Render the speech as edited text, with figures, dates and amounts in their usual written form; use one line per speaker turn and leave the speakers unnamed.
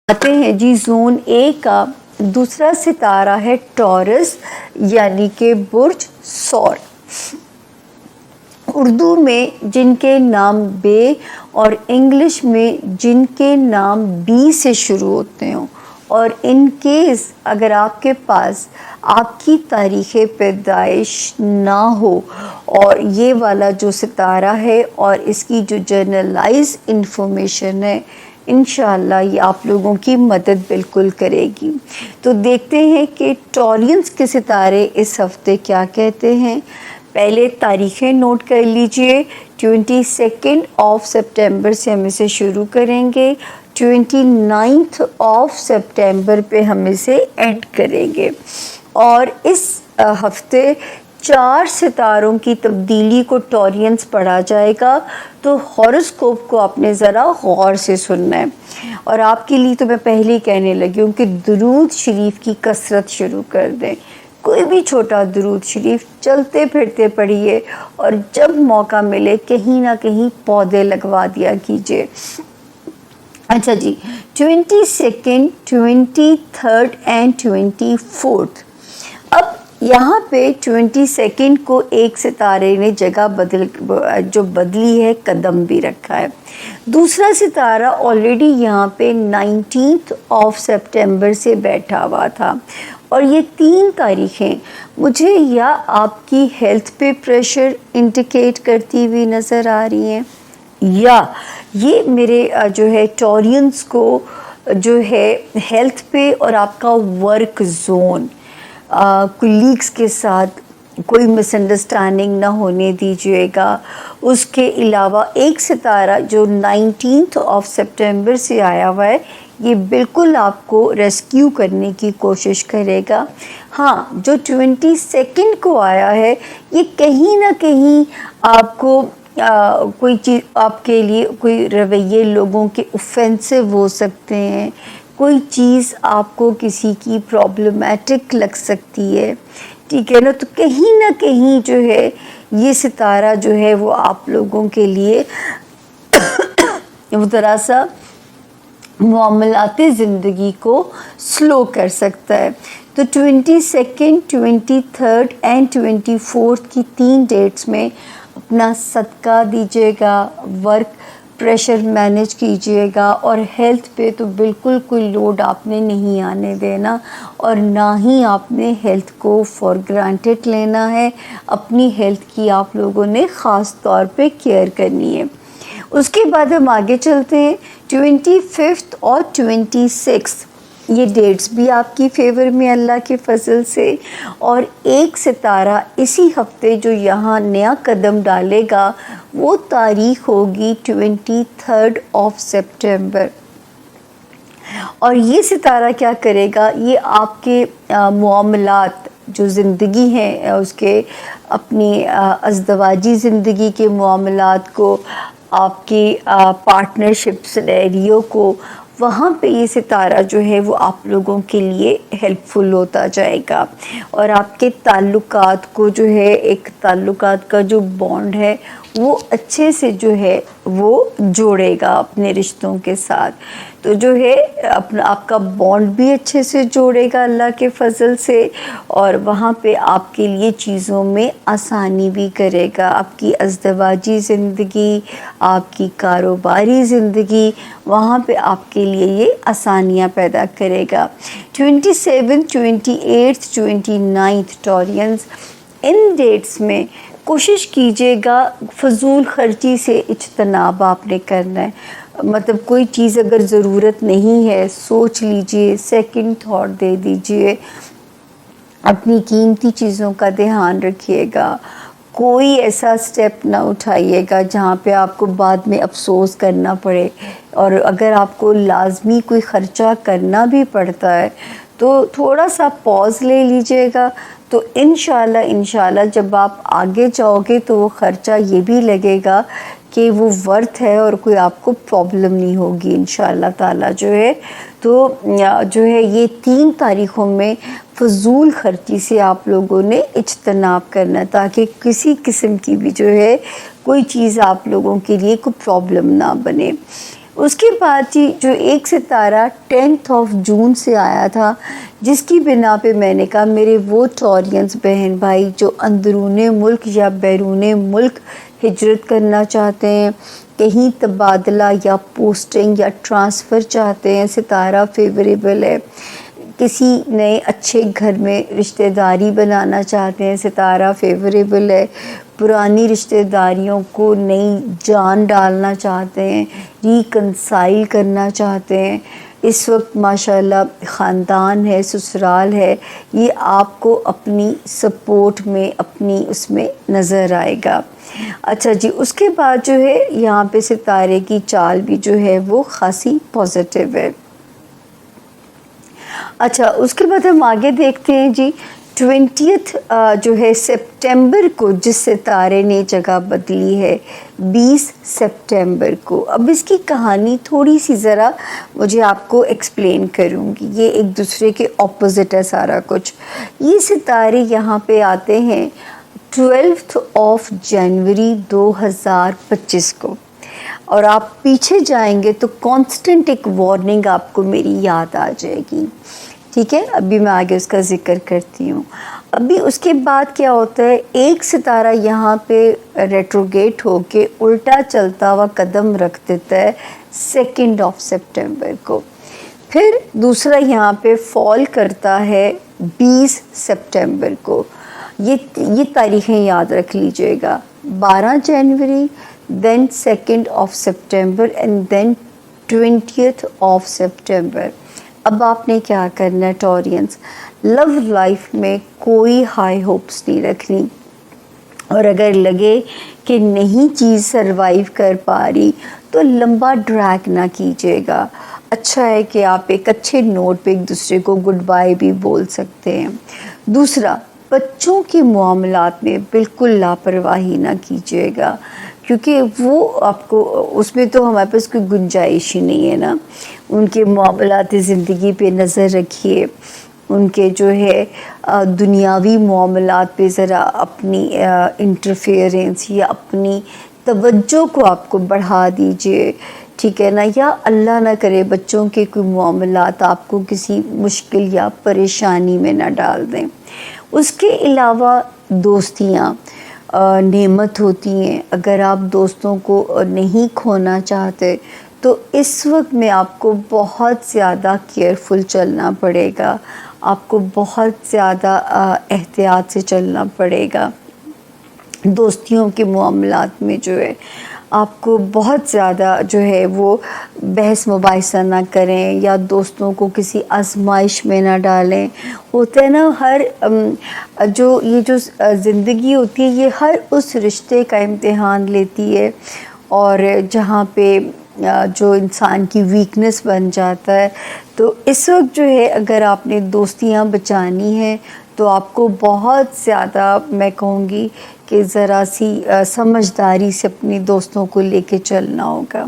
آتے ہیں جی زون اے کا دوسرا ستارہ ہے ٹورس یعنی کہ برج ثور۔ اردو میں جن کے نام بے اور انگلش میں جن کے نام بی سے شروع ہوتے ہوں، اور ان کیس اگر آپ کے پاس آپ کی تاریخ پیدائش نہ ہو اور یہ والا جو ستارہ ہے اور اس کی جو جرنلائز انفارمیشن ہے، انشاءاللہ یہ آپ لوگوں کی مدد بالکل کرے گی۔ تو دیکھتے ہیں کہ ٹورینس کے ستارے اس ہفتے کیا کہتے ہیں۔ پہلے تاریخیں نوٹ کر لیجئے، 22 سپٹمبر سے ہم اسے شروع کریں گے، 29 سپٹمبر پہ ہم اسے اینڈ کریں گے۔ اور اس ہفتے 4 ستاروں کی تبدیلی کو ٹورینس پڑھا جائے گا، تو ہاروسکوپ کو آپ نے ذرا غور سے سننا ہے۔ اور آپ کے لیے تو میں پہلے ہی کہنے لگی ہوں کہ درود شریف کی کثرت شروع کر دیں، کوئی بھی چھوٹا درود شریف چلتے پھرتے پڑھیے، اور جب موقع ملے کہیں نہ کہیں پودے لگوا دیا کیجیے۔ اچھا جی، 22، 23 اینڈ 24۔ اب یہاں پہ 22 کو ایک ستارے نے جگہ بدلی ہے، قدم بھی رکھا ہے۔ دوسرا ستارہ آلریڈی یہاں پہ 19 سپٹمبر سے بیٹھا ہوا تھا، اور یہ 3 تاریخیں مجھے یا آپ کی ہیلتھ پہ پریشر انڈیکیٹ کرتی ہوئی نظر آ رہی ہیں، یا یہ میرے جو ہے ٹورینس کو جو ہے ہیلتھ پہ اور آپ کا ورک زون، کولیگز کے ساتھ کوئی مس انڈرسٹینڈنگ نہ ہونے دیجیے گا۔ اس کے علاوہ ایک ستارہ جو 19 سپٹمبر سے آیا ہوا ہے، یہ بالکل آپ کو ریسکیو کرنے کی کوشش کرے گا۔ ہاں، جو 22 کو آیا ہے، یہ کہیں نہ کہیں آپ کو کوئی چیز، آپ کے لیے کوئی رویے لوگوں کے اوفینسو ہو سکتے ہیں، کوئی چیز آپ کو کسی کی پرابلمیٹک لگ سکتی ہے، ٹھیک ہے نا۔ تو کہیں نہ کہیں جو ہے یہ ستارہ جو ہے وہ آپ لوگوں کے لیے ذرا سا معاملات زندگی کو سلو کر سکتا ہے۔ تو 22، 23 اینڈ 24 کی 3 ڈیٹس میں اپنا صدقہ دیجیے گا، ورک پریشر مینیج کیجیے گا، اور ہیلتھ پہ تو بالکل کوئی لوڈ آپ نے نہیں آنے دینا، اور نہ ہی آپ نے ہیلتھ کو فار گرانٹیڈ لینا ہے۔ اپنی ہیلتھ کی آپ لوگوں نے خاص طور پہ کیئر کرنی ہے۔ اس کے بعد ہم آگے چلتے ہیں، 25 اور 26 یہ ڈیٹس بھی آپ کی فیور میں اللہ کے فضل سے، اور ایک ستارہ اسی ہفتے جو یہاں نیا قدم ڈالے گا وہ تاریخ ہوگی 23 سپٹمبر۔ اور یہ ستارہ کیا کرے گا، یہ آپ کے معاملات جو زندگی ہیں، اس کے اپنی ازدواجی زندگی کے معاملات کو، آپ کی پارٹنرشپ سینیریو کو، وہاں پہ یہ ستارہ جو ہے وہ آپ لوگوں کے لیے ہیلپ فل ہوتا جائے گا، اور آپ کے تعلقات کو جو ہے، ایک تعلقات کا جو بانڈ ہے وہ اچھے سے جو ہے وہ جوڑے گا اپنے رشتوں کے ساتھ۔ تو جو ہے آپ کا بانڈ بھی اچھے سے جوڑے گا اللہ کے فضل سے، اور وہاں پہ آپ کے لیے چیزوں میں آسانی بھی کرے گا۔ آپ کی ازدواجی زندگی، آپ کی کاروباری زندگی، وہاں پہ آپ کے لیے یہ آسانیاں پیدا کرے گا۔ 27، 28، 29 ٹورینس، ان ڈیٹس میں کوشش کیجیے گا فضول خرچی سے اجتناب آپ نے کرنا ہے۔ مطلب کوئی چیز اگر ضرورت نہیں ہے، سوچ لیجئے، سیکنڈ تھاٹ دے دیجئے، اپنی قیمتی چیزوں کا دھیان رکھیے گا۔ کوئی ایسا سٹیپ نہ اٹھائیے گا جہاں پہ آپ کو بعد میں افسوس کرنا پڑے، اور اگر آپ کو لازمی کوئی خرچہ کرنا بھی پڑتا ہے تو تھوڑا سا پاز لے لیجئے گا۔ تو انشاءاللہ جب آپ آگے جاؤ گے تو وہ خرچہ یہ بھی لگے گا کہ وہ ورتھ ہے، اور کوئی آپ کو پرابلم نہیں ہوگی انشاءاللہ تعالیٰ جو ہے۔ تو جو ہے یہ 3 تاریخوں میں فضول خرچی سے آپ لوگوں نے اجتناب کرنا، تاکہ کسی قسم کی بھی جو ہے کوئی چیز آپ لوگوں کے لیے کوئی پرابلم نہ بنے۔ اس کے بعد جی جو ایک ستارہ 10 جون سے آیا تھا، جس کی بنا پہ میں نے کہا میرے وہ ٹورینز بہن بھائی جو اندرون ملک یا بیرون ملک ہجرت کرنا چاہتے ہیں، کہیں تبادلہ یا پوسٹنگ یا ٹرانسفر چاہتے ہیں، ستارہ فیوریبل ہے، کسی نئے اچھے گھر میں رشتہ داری بنانا چاہتے ہیں، ستارہ فیوریبل ہے، پرانی رشتہ داریوں کو نئی جان ڈالنا چاہتے ہیں، ریکنسائل کرنا چاہتے ہیں، اس وقت ماشاءاللہ خاندان ہے، سسرال ہے، یہ آپ کو اپنی سپورٹ میں، اپنی اس میں نظر آئے گا۔ اچھا جی، اس کے بعد جو ہے یہاں پہ ستارے کی چال بھی جو ہے وہ خاصی پازیٹیو ہے۔ اچھا، اس کے بعد ہم آگے دیکھتے ہیں جی 20 جو ہے سپٹمبر کو جس ستارے نے جگہ بدلی ہے، 20 سپٹمبر کو۔ اب اس کی کہانی تھوڑی سی ذرا مجھے آپ کو ایکسپلین کروں گی، یہ ایک دوسرے کے اپوزٹ ہے سارا کچھ۔ یہ ستارے یہاں پہ آتے ہیں 12 جنوری 2025 کو، اور آپ پیچھے جائیں گے تو کانسٹنٹ ایک وارننگ آپ کو میری یاد آ جائے گی، ٹھیک ہے؟ ابھی میں آگے اس کا ذکر کرتی ہوں۔ ابھی اس کے بعد کیا ہوتا ہے، ایک ستارہ یہاں پہ ریٹروگیٹ ہو کے الٹا چلتا ہوا قدم رکھ دیتا ہے 2 سپٹمبر کو، پھر دوسرا یہاں پہ فال کرتا ہے 20 سپٹمبر کو۔ یہ تاریخیں یاد رکھ لیجئے گا، 12 جنوری، then 2 September and then 20 September. اب آپ نے کیا کرنا ہے ٹورینز، لو لائف میں کوئی ہائی ہوپس نہیں رکھنی، اور اگر لگے کہ نہیں چیز سروائیو کر پا رہی تو لمبا ڈریگ نہ کیجیے گا۔ اچھا ہے کہ آپ ایک اچھے نوٹ پہ ایک دوسرے کو گڈ بائی بھی بول سکتے ہیں۔ دوسرا، بچوں کے معاملات میں بالکل لاپرواہی نہ کیجیے گا، کیونکہ وہ آپ کو اس میں تو ہمارے پاس کوئی گنجائش ہی نہیں ہے نا۔ ان کے معاملات زندگی پہ نظر رکھیے، ان کے جو ہے دنیاوی معاملات پہ ذرا اپنی انٹرفیئرنس یا اپنی توجہ کو آپ کو بڑھا دیجئے، ٹھیک ہے نا؟ یا اللہ نہ کرے بچوں کے کوئی معاملات آپ کو کسی مشکل یا پریشانی میں نہ ڈال دیں۔ اس کے علاوہ دوستیاں نعمت ہوتی ہیں، اگر آپ دوستوں کو نہیں کھونا چاہتے تو اس وقت میں آپ کو بہت زیادہ کیئرفل چلنا پڑے گا، آپ کو بہت زیادہ احتیاط سے چلنا پڑے گا۔ دوستیوں کے معاملات میں جو ہے آپ کو بہت زیادہ جو ہے وہ بحث مباحثہ نہ کریں، یا دوستوں کو کسی آزمائش میں نہ ڈالیں۔ ہوتا ہے نا، ہر یہ جو زندگی ہوتی ہے یہ ہر اس رشتے کا امتحان لیتی ہے، اور جہاں پہ جو انسان کی ویکنس بن جاتا ہے۔ تو اس وقت جو ہے اگر آپ نے دوستیاں بچانی ہیں تو آپ کو بہت زیادہ، میں کہوں گی کہ ذرا سی سمجھداری سے اپنی دوستوں کو لے کے چلنا ہوگا۔